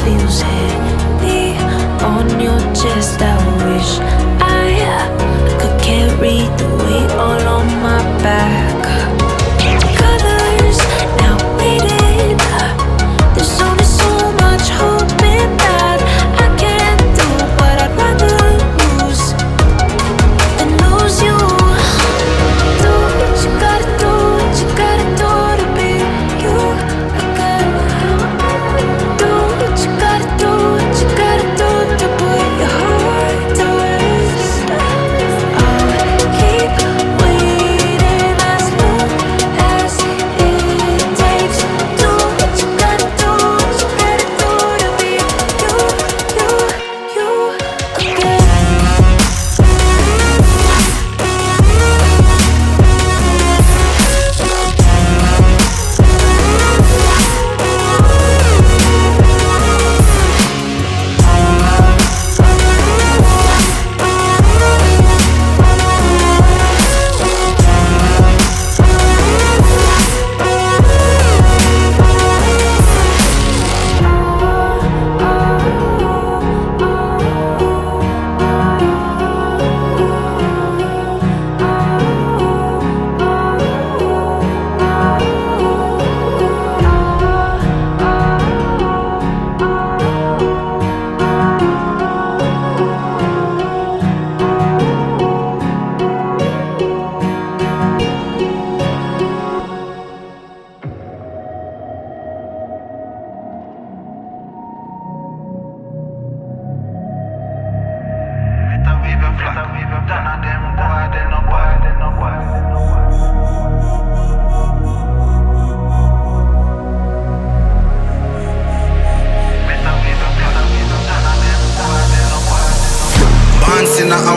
feels heavy on your chest. I wish I could carry the weight all on my back. Colors now faded. There's only so much hope in that. I can't do what I'd rather lose than lose you. Do what you gotta do, what you gotta do to be you again. Do what you gotta do, what you gotta do to put your heart to rest. I'll keep waiting as long as it takes. Do what you gotta do, what you gotta do to be you again.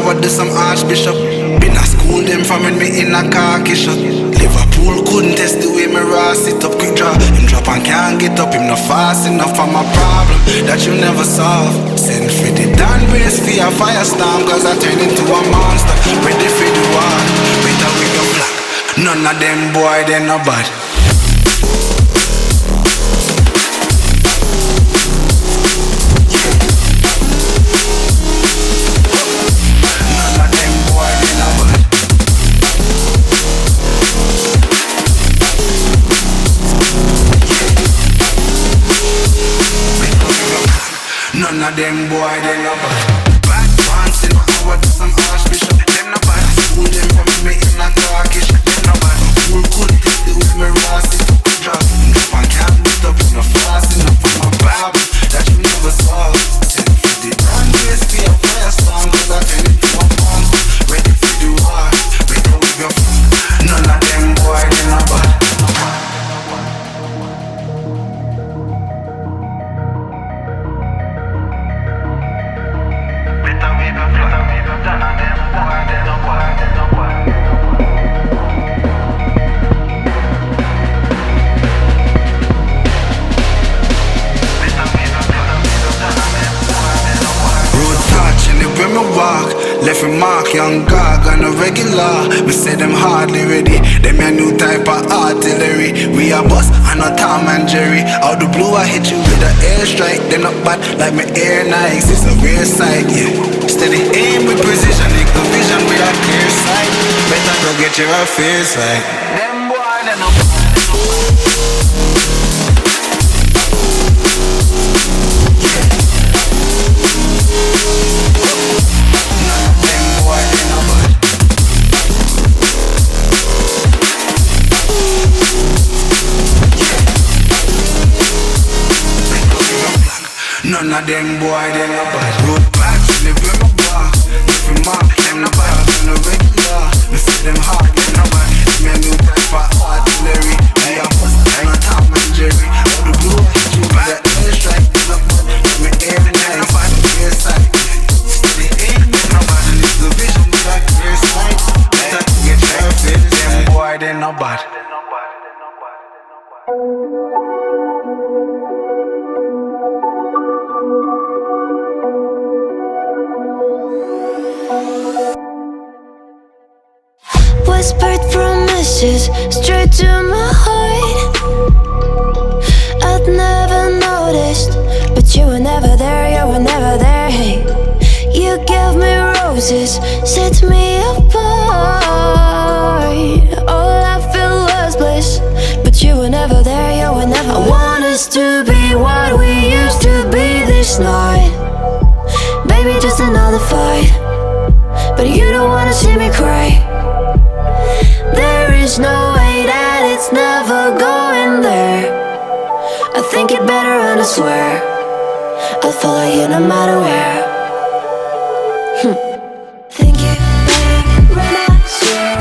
I do some archbishop. Been a school them from when me in a khaki shot. Liverpool couldn't test the way me raw sit up. Quick draw, him drop and can't get up. Him not fast enough for my problem that you never solve. Send for the Dan brace for a firestorm, cause I turn into a monster. Ready for the war, better with your black. None of them boy, they no bad. None of them boy, they no bad. Bad pants in power to some archbishop. Them no bad. School them from me in a darkish. Them no bad. Fool couldn't take the with me rasty. Drop and can't beat up. No fast enough for my Bible that you never saw. Send for the brand race for your firestorm, cause I turn into a monster. Ready for the war, better with your phone. None of them boy, they no bad. Left a mark, young gog on a regular. We say them hardly ready. Them a new type of artillery. We a boss and a Tom and Jerry. Out the blue I hit you with an airstrike. They not bad like my air Nikes. It's a rare sight, yeah. Steady aim with precision. Equal vision with a clear sight. Better go get your affairs right. Them boy, they no bad. None of them boy, they no bad. Road back, live with my bar. If you mark, them no bad. On the regular, we see them hard, them no bad. Me a new type of artillery. Me a bust, and a Tom and Jerry. Out the blue, you with the airstrike. Them no bad, me air nice. Clear sight, steady aim, them no bad. And it's the vision, we got clear sight. Better to get your face. Them boy, they no bad. Whispered promises straight to my heart. I'd never noticed but you were never there, you were never there. Hey, you gave me roses, set me apart. All I felt was bliss, but you were never there, you were never there. I want us to be what we used to be this night. Baby, just another fight, but you don't wanna see me cry. There is no way that it's never going there. I think it better and I swear I'll follow you no matter where. Think it better and I swear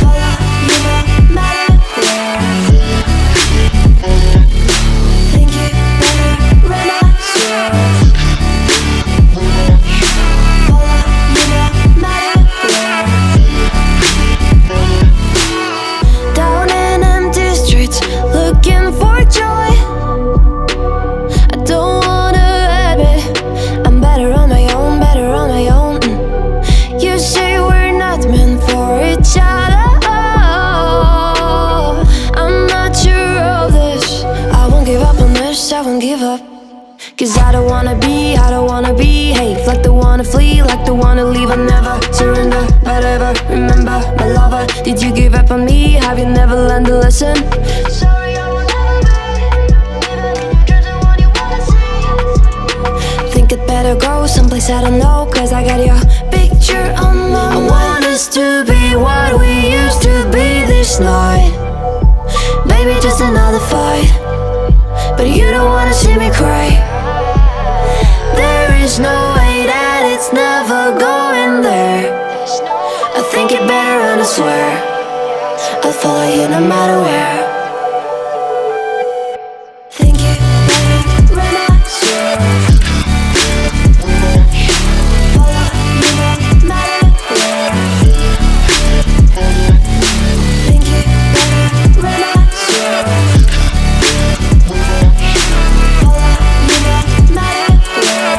follow you no matter where. Think it better and I swear follow you no matter where. Down in empty streets, looking for joy. I don't wanna admit I'm better on my own, better on my own. You say we're not meant for each other. I'm not sure of this. I won't give up on this, I won't give up. Cause I don't wanna behave like the one to flee, like the one to leave. I never surrender, but ever remember my lover. Did you give up on me? Have you never learned to listen? Sorry, I will never be even in your dreams the one you wanna see. Think it better go someplace I don't know, cause I got your picture on my mind. I want us to be what we used to be this night. Baby, just another fight, but you don't wanna see me cry. There is no way that it's never going there. I think it better and I swear I'll follow you no matter where. Think it better and I swear follow you no matter where. Think it better and I swear follow you no matter where.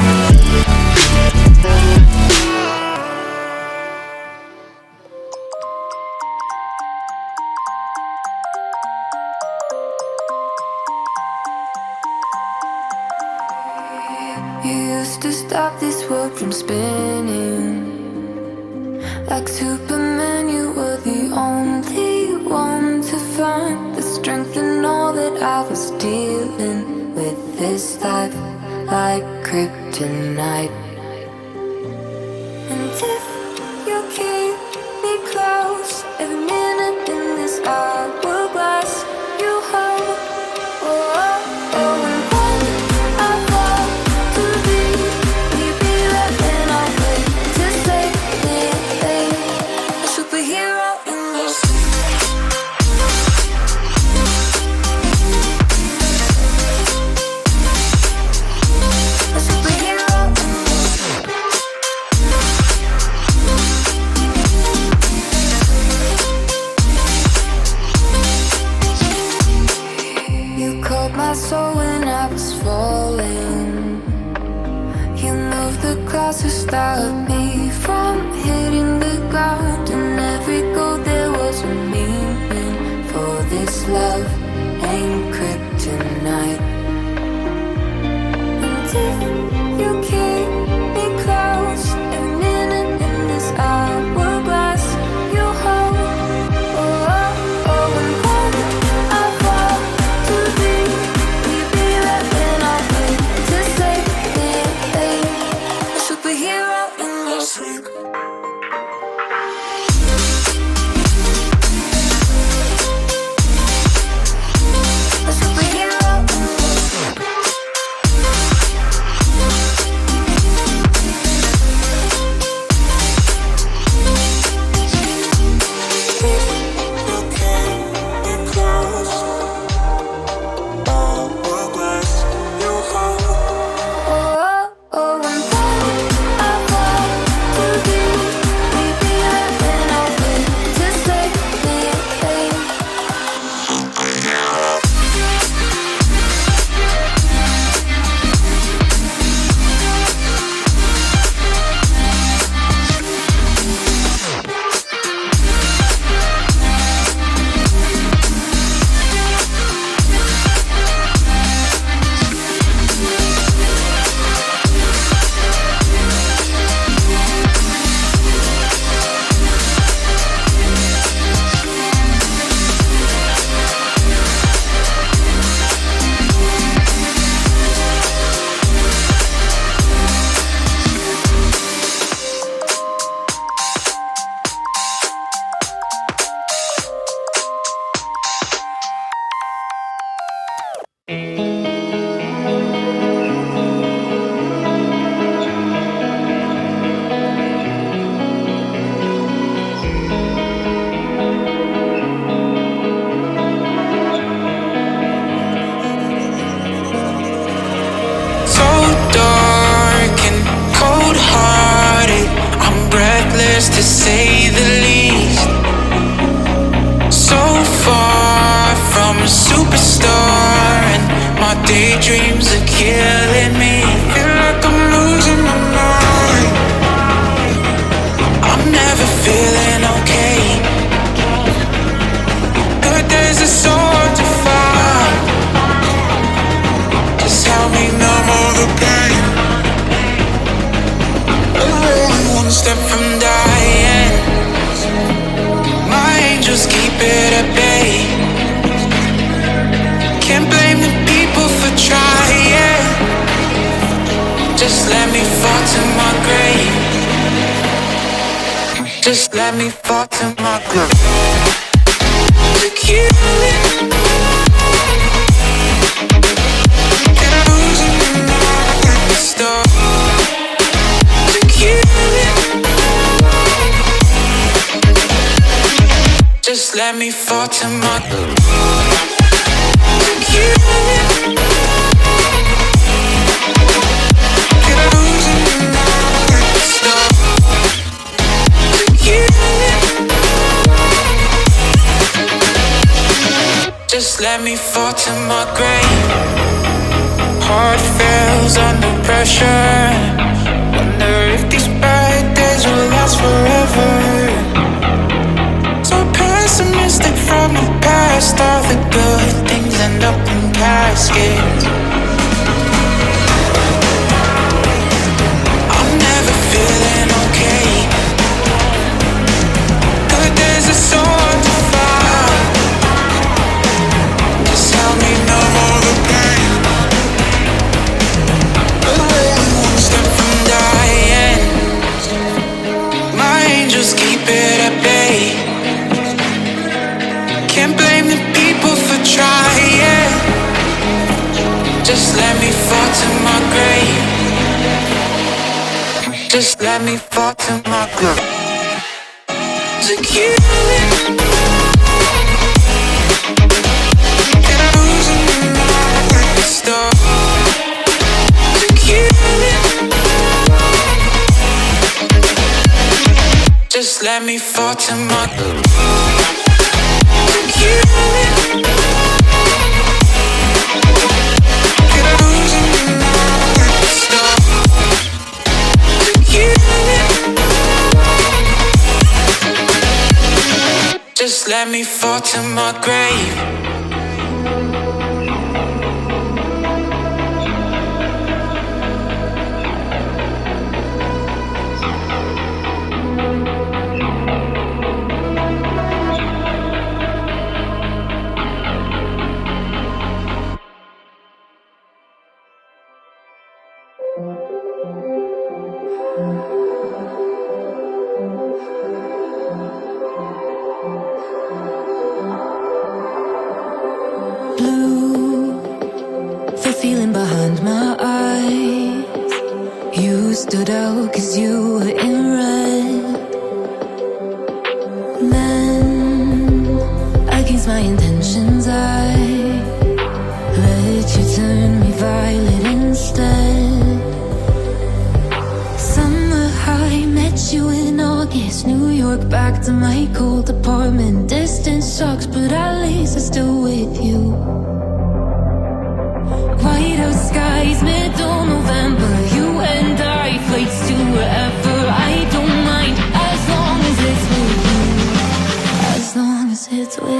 You used to stop this world from spinning. Like Superman, you were the only one to find the strength in all that I was dealing with. This life like kryptonite. And if you keep me close, every minute in this hourglass you hold. Oh, oh, oh, and when I fall to thee, will you be there when I wait to save me? A superhero in your sleep. A superhero in your sleep. You caught my soul when I was falling. You moved the clouds to stop me from hitting the ground. And every goal there was a meaning. For this love ain't kryptonite. And if you keep me close, every minute in this hourglass you hold. Oh, oh, oh, and when I fall to thee, will you be there when I wait to save me? A superhero in your sleep. A superhero. So dark and cold-hearted, I'm breathless to say the least. So far from a superstar, and my daydreams are killing me. Feel like I'm losing my mind. I'm never feeling okay. Good days are so hard to find. Just help me numb all the pain. I'm only one step from dying. My angels keep it at bay. Can't blame the people for trying. Just let me fall to my grave. Just let me fall to my grave. To kill it. Can I lose it at the start? To kill it. Just let me fall to my grave. To kill it. Can I lose it at the start? To kill it. Just let me fall to my grave. Heart fails under pressure. Wonder if these bad days will last forever. So pessimistic from the past. All the good things end up in caskets. I'm never feeling okay. Good days are so hard to find. Just help me numb all the pain. I'm only one step from dying. My angels keep it at bay. Can't blame the people for trying. Just let me fall to my grave. Just let me fall to my grave. To kill it. Can I lose it at the start? To kill it. Just let me fall to my grave. To kill it. Can I lose it at the start? To kill it. Just let me fall to my grave. Blue, the feeling behind my eyes. You stood out 'cause you were in red. Then, against my intentions, I let you turn me violet instead. Summer high, met you in August. New York, back to my cold apartment. Distance sucks, but at least I'm still with you. Whiteout skies, middle November. You and I, flights to wherever. I don't mind, as long as it's with you. As long as it's with you.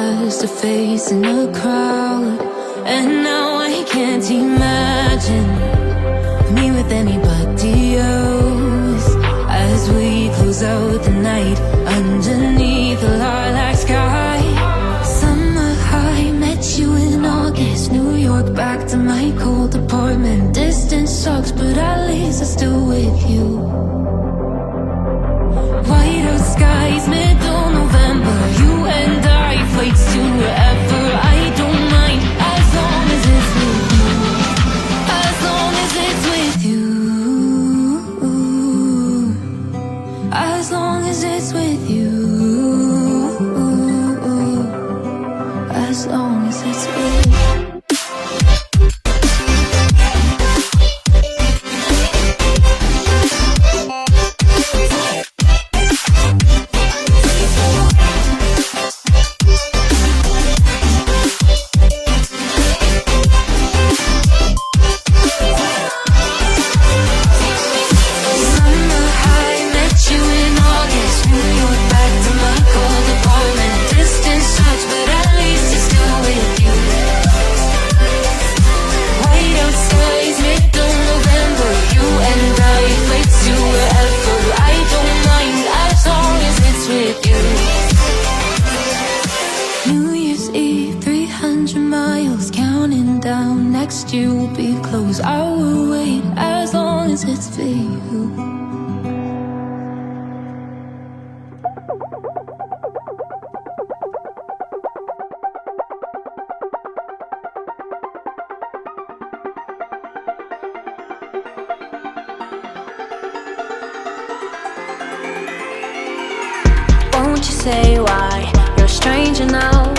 just a face in a crowd. And now I can't imagine me with anybody else. As we close out the night underneath the lilac sky. Summer high, met you in August. New York, back to my cold apartment. Distance sucks, but at least I'm still with you. White out skies, middle November. You and I, flights to wherever. I don't mind, as long as it's with you. As long as it's with you. As long as it's with you. As long as it's with you. Next year will be close. I will wait as long as it's for you. Won't you say why you're a stranger now?